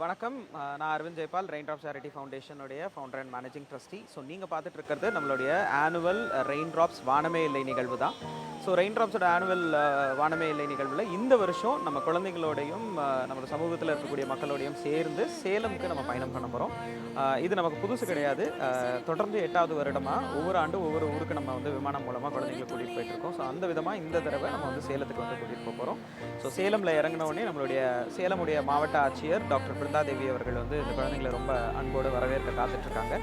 வணக்கம். நான் Aravind Jayapal, rain drops charity ஃபவுண்டேஷனுடைய founder and managing trustee. So நீங்கள் பார்த்துட்டு இருக்கிறது நம்மளுடைய ஆனுவல் ரெயின் ட்ராப்ஸ் வானமே இல்லை நிகழ்வு தான். ஸோ ரெயின் ட்ராப்ஸோட ஆனுவல் வானமே இல்லை நிகழ்வில் இந்த வருஷம் நம்ம குழந்தைங்களோடையும் நம்ம சமூகத்தில் இருக்கக்கூடிய மக்களோடையும் சேர்ந்து சேலமுக்கு நம்ம பயணம் பண்ண போகிறோம். இது நமக்கு புதுசு கிடையாது. தொடர்ந்து 8வது வருடமாக ஒவ்வொரு ஆண்டும் ஒவ்வொரு ஊருக்கு நம்ம வந்து விமானம் மூலமாக குழந்தைங்களை கூட்டிகிட்டு போயிட்டுருக்கோம். ஸோ அந்த விதமாக இந்த தடவை நம்ம வந்து சேலத்துக்கு வந்து கூட்டிகிட்டு போக போகிறோம். ஸோ சேலமில் இறங்கின உடனே நம்மளுடைய சேலமுடைய மாவட்ட ஆட்சியர் டாக்டர் பிருந்தாதேவி அவர்கள் வந்து இந்த குழந்தைங்களை ரொம்ப அன்போடு வரவேற்க காத்துட்ருக்காங்க.